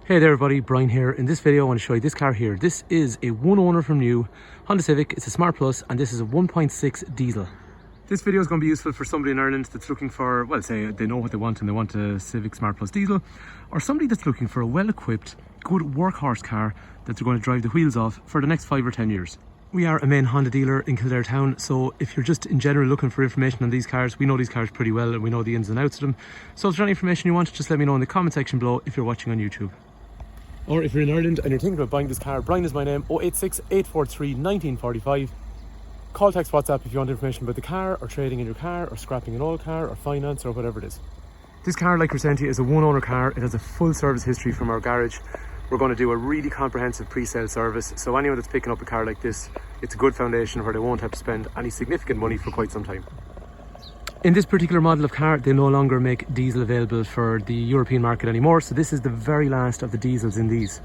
Hey there everybody, Brian here. In this video I want to show you this car here. This is a one owner from new Honda Civic. It's a Smart Plus and this is a 1.6 diesel. This video is going to be useful for somebody in Ireland that's looking for, well, say they know what they want and they want a Civic Smart Plus diesel, or somebody that's looking for a well-equipped, good workhorse car that they're going to drive the wheels off for the next 5 or 10 years. We are a main Honda dealer in Kildare town, so if you're just in general looking for information on these cars, we know these cars pretty well and we know the ins and outs of them. So if there's any information you want, just let me know in the comment section below if you're watching on YouTube. Or if you're in Ireland and you're thinking about buying this car, Brian is my name, 086 843 1945. Call, text, WhatsApp if you want information about the car, or trading in your car, or scrapping an old car, or finance, or whatever it is. This car, like we're saying to you, is a one owner car. It has a full service history from our garage. We're going to do a really comprehensive pre-sale service, so anyone that's picking up a car like this, it's a good foundation where they won't have to spend any significant money for quite some time. In this particular model of car, they no longer make diesel available for the European market anymore, so this is the very last of the diesels in these.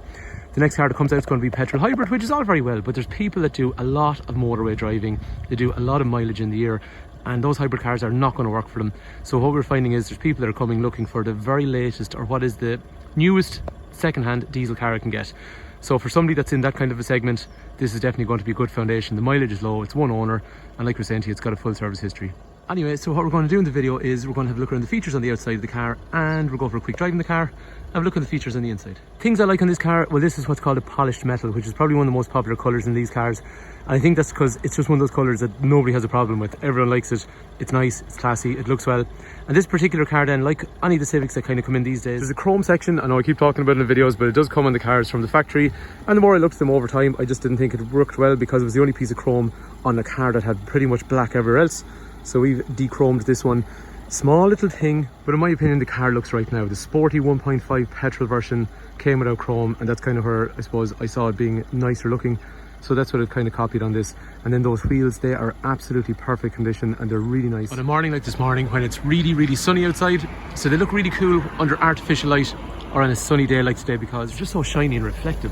The next car that comes out is going to be petrol hybrid, which is all very well, but there's people that do a lot of motorway driving, they do a lot of mileage in the year, and those hybrid cars are not going to work for them. So what we're finding is there's people that are coming looking for the very latest, or what is the newest second-hand diesel car I can get. So for somebody that's in that kind of a segment, this is definitely going to be a good foundation. The mileage is low, it's one owner, and like we're saying to you, it's got a full service history. Anyway, so what we're going to do in the video is we're going to have a look around the features on the outside of the car, and we'll go for a quick drive in the car, have a look at the features on the inside. Things I like on this car, well, this is what's called a polished metal, which is probably one of the most popular colours in these cars. And I think that's because it's just one of those colours that nobody has a problem with. Everyone likes it. It's nice, it's classy, it looks well. And this particular car then, like any of the Civics that kind of come in these days, there's a chrome section. I know I keep talking about it in the videos, but it does come on the cars from the factory. And the more I looked at them over time, I just didn't think it worked well because it was the only piece of chrome on the car that had pretty much black everywhere else. So we've de-chromed this one. Small little thing, but in my opinion the car looks right now. The sporty 1.5 petrol version came without chrome, and that's kind of where I suppose I saw it being nicer looking. So that's what it kind of copied on this. And then those wheels, they are absolutely perfect condition and they're really nice. On a morning like this morning when it's really sunny outside, so they look really cool under artificial light or on a sunny day like today because they're just so shiny and reflective.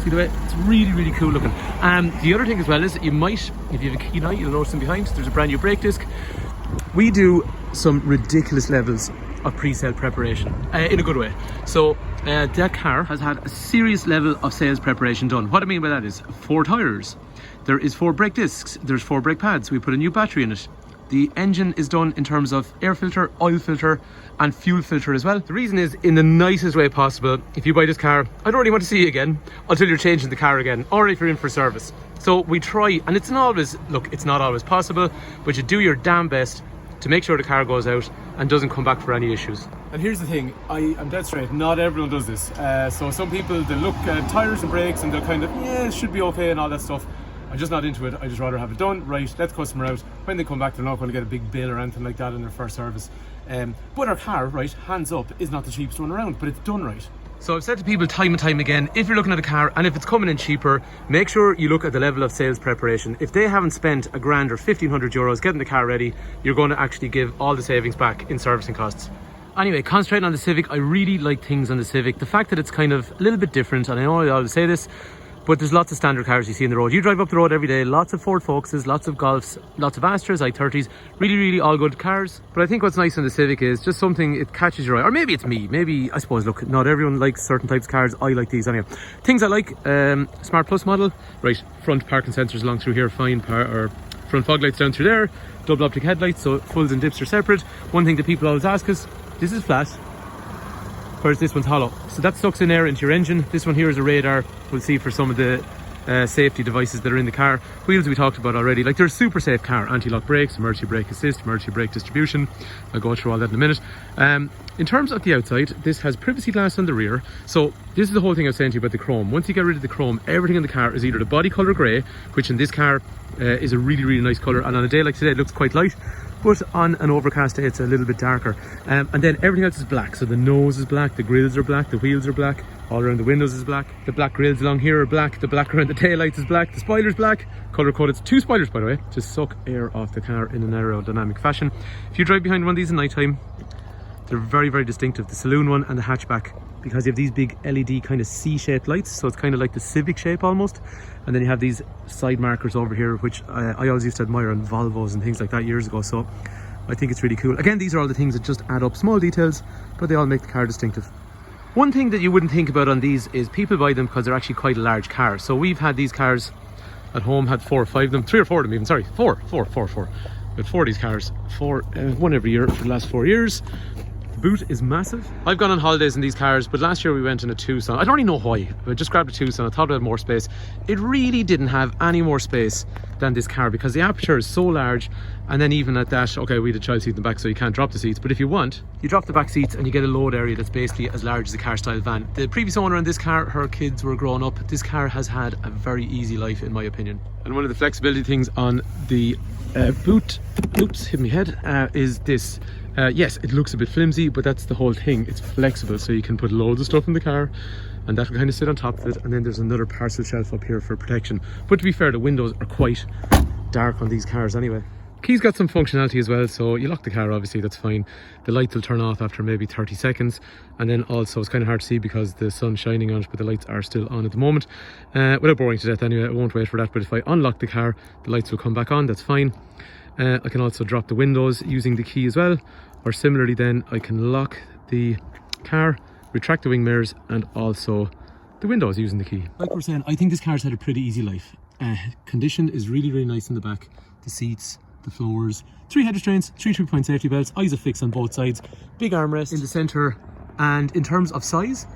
See the way? It's really cool looking. The other thing as well is that you might, if you have a keen eye, you'll notice them behind, there's a brand new brake disc. We do some ridiculous levels of pre-sale preparation in a good way. So that car has had a serious level of sales preparation done. What I mean by that is 4 tyres, there is 4 brake discs, there's 4 brake pads, we put a new battery in it. The engine is done in terms of air filter, oil filter and fuel filter as well. The reason is, in the nicest way possible, if you buy this car, I don't really want to see you again until you're changing the car again, or if you're in for service. So we try, and it's not always, look, it's not always possible, but you do your damn best to make sure the car goes out and doesn't come back for any issues. And here's the thing, I'm dead straight, not everyone does this. So some people, they look at tyres and brakes and they'll kind of, yeah, it should be okay and all that stuff. I'm just not into it. I just rather have it done, right, let the customer out. When they come back, they're not going to get a big bill or anything like that in their first service. But our car, right, hands up, is not the cheapest one around, but it's done right. So I've said to people time and time again, if you're looking at a car and if it's coming in cheaper, make sure you look at the level of sales preparation. If they haven't spent a grand or 1,500 euros getting the car ready, you're going to actually give all the savings back in servicing costs. Anyway, concentrating on the Civic, I really like things on the Civic. The fact that it's kind of a little bit different, and I know I always say this, but there's lots of standard cars you see in the road. You drive up the road every day, lots of Ford Focuses, lots of Golfs, lots of Astras, i30s, really all good cars. But I think what's nice on the Civic is just something, it catches your eye. Or maybe it's me, maybe, I suppose, look, not everyone likes certain types of cars. I like these anyway. Things I like, Smart Plus model, right, front parking sensors along through here, fine, or front fog lights down through there, double optic headlights, so fulls and dips are separate. One thing that people always ask us, this is flat, whereas this one's hollow. So that sucks in air into your engine. This one here is a radar, we'll see for some of the safety devices that are in the car. Wheels we talked about already, like they're a super safe car. Anti-lock brakes, emergency brake assist, emergency brake distribution. I'll go through all that in a minute. In terms of the outside, this has privacy glass on the rear. So this is the whole thing I was saying to you about the chrome. Once you get rid of the chrome, everything in the car is either the body colour grey, which in this car is a really nice colour, and on a day like today it looks quite light, but on an overcast day it's a little bit darker. And then everything else is black. So the nose is black, the grills are black, the wheels are black, all around the windows is black, the black grills along here are black, the black around the taillights is black, the spoiler's black, colour coded. It's 2 spoilers by the way, to suck air off the car in an aerodynamic fashion. If you drive behind one of these at night time, they're very distinctive, the saloon one and the hatchback, because you have these big LED kind of C-shaped lights, so it's kind of like the Civic shape almost. And then you have these side markers over here, which I always used to admire on Volvos and things like that years ago. So I think it's really cool. Again, these are all the things that just add up, small details, but they all make the car distinctive. One thing that you wouldn't think about on these is people buy them because they're actually quite a large car. So we've had these cars at home, had 4 or 5 of them, 3 or 4 of them even, sorry, four. We had 4 of these cars, one every year for the last 4 years. The boot is massive. I've gone on holidays in these cars, but last year we went in a Tucson. I don't really know why, but I just grabbed a Tucson. I thought it had more space. It really didn't have any more space than this car because the aperture is so large. And then even at that, okay, we had a child seat in the back, so you can't drop the seats, but if you want, you drop the back seats and you get a load area that's basically as large as a car style van. The previous owner in this car, her kids were growing up. This car has had a very easy life in my opinion. And one of the flexibility things on the boot, oops, hit my head, is this. Yes, it looks a bit flimsy, but that's the whole thing. It's flexible, so you can put loads of stuff in the car and that'll kind of sit on top of it. And then there's another parcel shelf up here for protection. But to be fair, the windows are quite dark on these cars anyway. Key's got some functionality as well, so you lock the car, obviously, that's fine. The lights will turn off after maybe 30 seconds. And then also, it's kind of hard to see because the sun's shining on it, but the lights are still on at the moment. Without boring to death anyway, I won't wait for that. But if I unlock the car, the lights will come back on, that's fine. I can also drop the windows using the key as well. Or similarly then, I can lock the car, retract the wing mirrors, and also the windows using the key. Like we're saying, I think this car's had a pretty easy life. Condition is really, really nice in the back. The seats, the floors, 3 head restraints, 3 3-point safety belts, ISOFIX on both sides, big armrest in the centre. And in terms of size,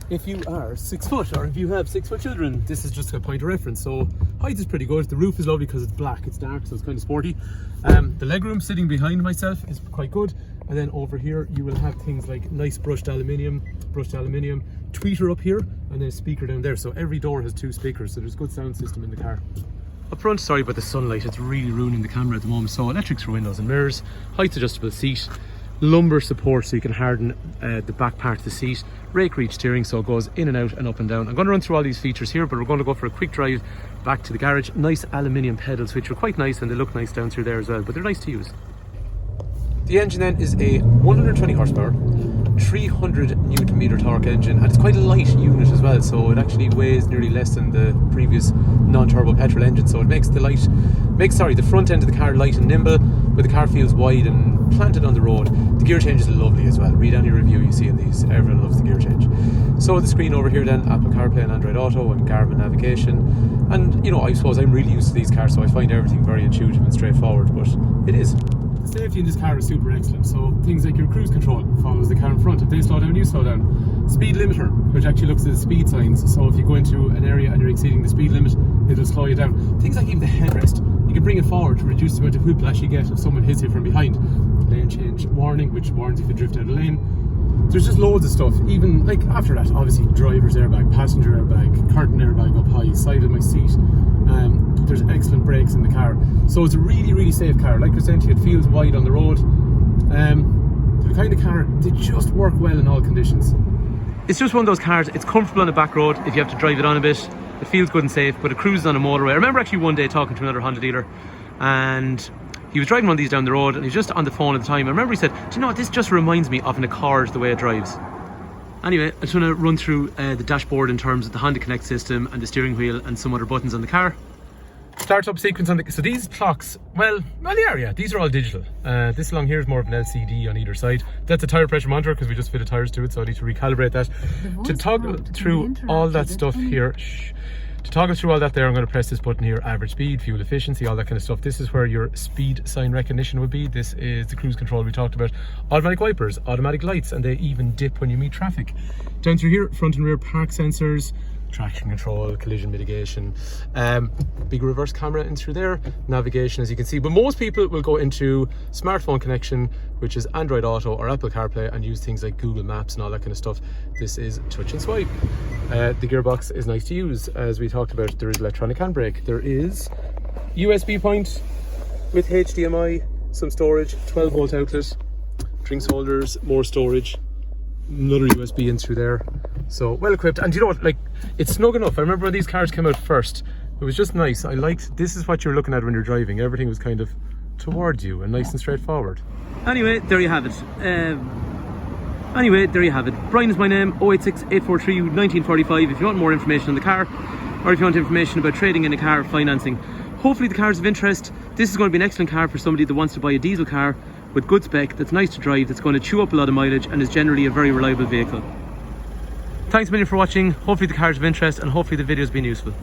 if you are 6 foot or if you have 6 foot children, this is just a point of reference. So height is pretty good. The roof is lovely because it's black, it's dark, so it's kind of sporty. The legroom sitting behind myself is quite good. And then over here you will have things like nice brushed aluminium, tweeter up here, and then a speaker down there. So every door has 2 speakers, so there's good sound system in the car. Up front, sorry about the sunlight, it's really ruining the camera at the moment. So electrics for windows and mirrors, height adjustable seat, lumbar support so you can harden the back part of the seat, rake reach steering so it goes in and out and up and down. I'm going to run through all these features here, but we're going to go for a quick drive back to the garage. Nice aluminium pedals, which are quite nice, and they look nice down through there as well, but they're nice to use. The engine then is a 120 horsepower, 300 newton meter torque engine, and it's quite a light unit as well, so it actually weighs nearly less than the previous non-turbo petrol engine. So it makes the front end of the car light and nimble, but the car feels wide and planted on the road. The gear change is lovely as well. Read any review you see in these, everyone loves the gear change. So the screen over here then, Apple CarPlay and Android Auto and Garmin navigation. And you know, I suppose I'm really used to these cars, so I find everything very intuitive and straightforward, but it is. The safety in this car is super excellent. So things like your cruise control follows the car in front. If they slow down, you slow down. Speed limiter, which actually looks at the speed signs. So if you go into an area and you're exceeding the speed limit, it'll slow you down. Things like even the headrest, you can bring it forward to reduce the amount of whiplash you get if someone hits you from behind. Lane change warning, which warns if you drift out of lane. There's just loads of stuff. Even like after that, obviously driver's airbag, passenger airbag, curtain airbag up high, side of my seat. There's excellent brakes in the car, so it's a really, really safe car. Like I said to you, it feels wide on the road. The kind of car, they just work well in all conditions. It's just one of those cars, it's comfortable on the back road if you have to drive it on a bit. It feels good and safe, but it cruises on a motorway. I remember actually one day talking to another Honda dealer, and he was driving one of these down the road, and he was just on the phone at the time. I remember he said, do you know what, this just reminds me of an Accord, the way it drives. Anyway, I just want to run through the dashboard in terms of the Honda Connect system and the steering wheel and some other buttons on the car. Start-up sequence on the... So these clocks, well, yeah, these are all digital. This along here is more of an LCD on either side. That's a tyre pressure monitor because we just fitted tyres to it, so I need to recalibrate that. To toggle through all that stuff here, to toggle through all that there, I'm going to press this button here, average speed, fuel efficiency, all that kind of stuff. This is where your speed sign recognition would be. This is the cruise control we talked about. Automatic wipers, automatic lights, and they even dip when you meet traffic. Down through here, front and rear park sensors, traction control, collision mitigation, big reverse camera in through there, navigation as you can see. But most people will go into smartphone connection, which is Android Auto or Apple CarPlay, and use things like Google Maps and all that kind of stuff. This is touch and swipe. The gearbox is nice to use. As we talked about, there is electronic handbrake. There is USB point with HDMI, some storage, 12 volt outlet, drinks holders, more storage, another USB in through there. So well equipped, and you know what, like, it's snug enough. I remember when these cars came out first, it was just nice. I liked, this is what you're looking at when you're driving. Everything was kind of towards you and nice and straightforward. Anyway, there you have it. Brian is my name, 086 843 1945 if you want more information on the car, or if you want information about trading in a car or financing. Hopefully the car is of interest. This is going to be an excellent car for somebody that wants to buy a diesel car with good spec, that's nice to drive, that's going to chew up a lot of mileage, and is generally a very reliable vehicle. thanks a million for watching. Hopefully the car is of interest and hopefully the video has been useful.